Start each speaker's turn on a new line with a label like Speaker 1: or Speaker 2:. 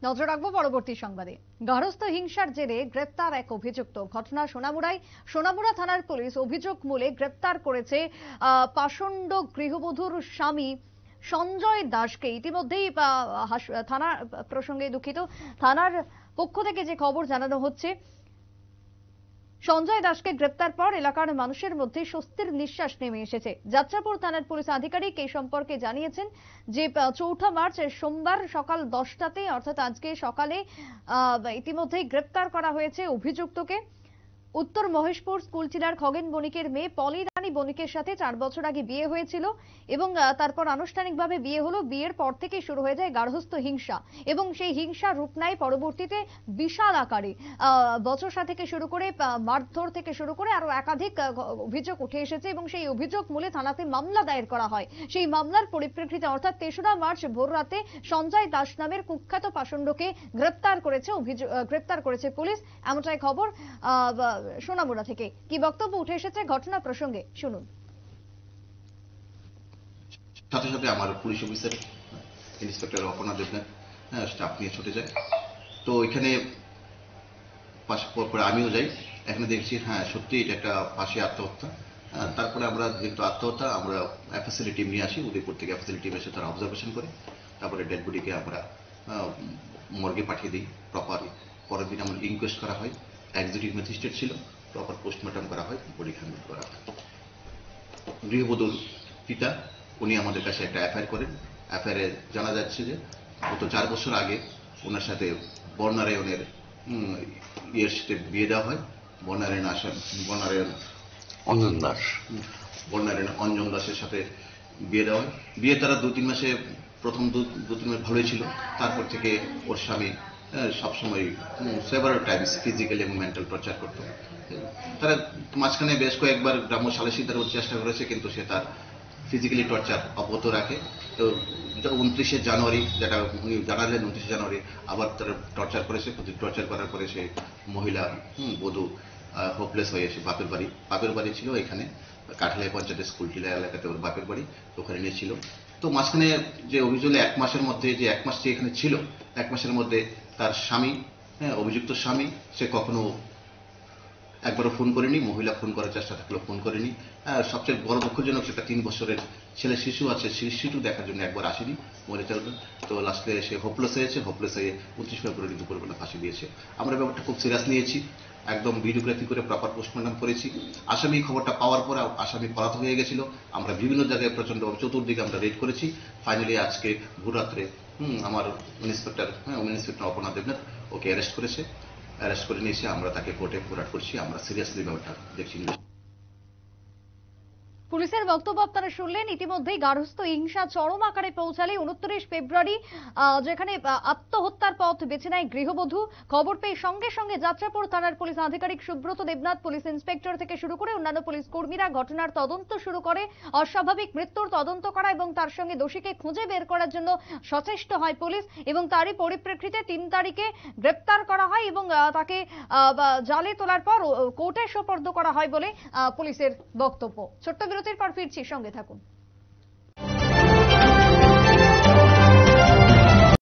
Speaker 1: নজর রাখবো পরবর্তী সংবাদে। গার্হস্থ্য হিংসার জেরে গ্রেপ্তার এক অভিযুক্ত। ঘটনা সোনামুড়া থানার পুলিশ অভিযোগ মূলে গ্রেপ্তার করেছে পাষণ্ড গৃহবধূর স্বামী সঞ্জয় দাসকে। ইতিমধ্যেই থানার প্রসঙ্গে দুঃখিত, থানার পক্ষ থেকে যে খবর জানানো হচ্ছে, সঞ্জয় দাসকে গ্রেপ্তার পর এলাকার মানুষের মধ্যে স্বস্তির নিঃশ্বাস নেমে এসেছে। যাত্রাপুর থানার পুলিশ আধিকারিক এই সম্পর্কে জানিয়েছেন যে ৪ মার্চ সোমবার সকাল 10টাতে অর্থাৎ আজকে সকালে ইতিমধ্যেই গ্রেপ্তার করা হয়েছে অভিযুক্তকে। উত্তর মহেশপুর স্কুলচিলার খগেন বণিকের মেয়ে পলি রানী বণিকের সাথে 4 বছর আগে বিয়ে হয়েছিল এবং তারপর আনুষ্ঠানিকভাবে বিয়ে হলো। বিয়ের পর থেকে শুরু হয়ে যায় গার্হস্থ্য হিংসা এবং সেই হিংসা রূপ নেয় পরবর্তীতে বিশাল আকারে বচসা থেকে শুরু করে মারধর থেকে শুরু করে আরো একাধিক অভিযোগ উঠে এসেছে এবং সেই অভিযোগ মূলে থানাতে মামলা দায়ের করা হয়। সেই মামলার পরিপ্রেক্ষিতে অর্থাৎ ৩রা মার্চ ভোর রাতে সঞ্জয় দাস নামের কুখ্যাত পাষণ্ডকে গ্রেপ্তার করেছে পুলিশ, এমনটাই খবর সোনামুড়া থেকে। কি বক্তব্য উঠে এসেছে ঘটনা প্রসঙ্গে শুনুন।
Speaker 2: সাথে সাথে আমার police officer inspector Aparna Debnath staff নিয়ে ছুটে যায়। তো এখানে পরে আমিও যাই। এখানে দেখছি সত্যি এটা একটা ফাঁসি আত্মহত্যা। তারপরে আমরা যেহেতু আত্মহত্যা, আমরা এফএসএল টিম নিয়ে আসি। উদয়পুর থেকে এফএসএল টিম এসে তারা অবজারভেশন করে তারপরে ডেড বডিকে আমরা মর্গে পাঠিয়ে দিই প্রপারলি। পরের দিন আমার ইনকোয়েস্ট করা হয়, এক্সিকিউটিভ ম্যাজিস্ট্রেট ছিল, প্রপার পোস্টমর্টম করা হয়, বডি হ্যান্ড করা হয়। গৃহবধূর পিতা উনি আমাদের কাছে একটা এফআইআর করেন। এফআইআরে জানা যাচ্ছে যে গত 4 বছর আগে ওনার সাথে বর্ণারায়ণের সাথে বিয়ে দেওয়া হয়। বর্ণারায়ণ অঞ্জন দাসের সাথে বিয়ে দেওয়া হয়। বিয়ে তারা 2-3 মাসে প্রথম 2-3 মাস ভালোই ছিল। তারপর থেকে ওর স্বামী সবসময় সেভারাল টাইমস ফিজিক্যাল এবং মেন্টাল টর্চার করতো। তারা মাঝখানে বেশ কয়েকবার গ্রাম্য সালিসি দেওয়ার চেষ্টা করেছে, কিন্তু সে তার ফিজিক্যালি টর্চার অব্যাহত রাখে। তো 29শে জানুয়ারি, যেটা উনি জানালেন 29শে জানুয়ারি আবার তারা টর্চার করেছে। টর্চার করার পরে সে মহিলা বধূ হোপলেস হয়ে এসে বাপের বাড়ি ছিল এখানে কাঠালিয়া পঞ্চায়েতের স্কুলটিলা এলাকাতে ওর বাপের বাড়ি, ওখানে নিয়েছিল। তো মাঝখানে যে অভিযোগ 1 মাসের মধ্যে যে 1 মাস এখানে ছিল, 1 মাসের মধ্যে তার স্বামী অভিযুক্ত স্বামী সে কখনো একবারও ফোন করেনি। মহিলা ফোন করার চেষ্টা থাকলেও ফোন করেনি। সবচেয়ে বড় দুঃখজনক সেটা 3 বছরের ছেলে শিশু আছে, সেই শিশু দেখার জন্য একবার আসেনি, মরে চলবে। তো লাস্টে সে হোপলেস হয়ে 29 ফেব্রুয়ারি দুপুরবেলা ফাঁসি দিয়েছে। আমরা ব্যাপারটা খুব সিরিয়াস নিয়েছি, একদম ভিডিওগ্রাফি করে প্রপার পোস্টমর্টম করেছি। আসামি খবরটা পাওয়ার পর আসামি পলাতক হয়ে গেছিল। আমরা বিভিন্ন জায়গায় প্রচন্ড চতুর্দিকে আমরা রেড করেছি। ফাইনালি আজকে ভোররাত্রে আমার ইন্সপেক্টর অপর্ণা দেবনাথ ওকে অ্যারেস্ট করেছে। অ্যারেস্ট করে নিয়েছে, আমরা তাকে কোর্টে ফরওয়ার্ড করছি। আমরা সিরিয়াসলি ব্যাপারটা দেখছি।
Speaker 1: পুলিশের বক্তব্য আপনারা শুনলেন। ইতিমধ্যেই গার্হস্থ্য হিংসা চরম আকারে পৌঁছালে 29 ফেব্রুয়ারি যেখানে আত্মহত্যার পথ বেছে নেয় গৃহবধূ। খবর পেয়ে সঙ্গে সঙ্গে যাত্রাপুর থানার পুলিশ আধিকারিক সুব্রত দেবনাথ, পুলিশ ইন্সপেক্টর থেকে শুরু করে অন্যান্য পুলিশ কর্মীরা ঘটনার তদন্ত শুরু করে। অস্বাভাবিক মৃত্যুর তদন্ত করা এবং তার সঙ্গে দোষীকে খুঁজে বের করার জন্য সচেষ্ট হয় পুলিশ এবং তারই পরিপ্রেক্ষিতে 3 তারিখে গ্রেপ্তার করা হয় এবং তাকে জালে তোলার পর কোর্টে সোপর্দ করা হয় বলে পুলিশের বক্তব্য। ছোট্ট বিরতির পর ফিরছি, সঙ্গে থাকুন।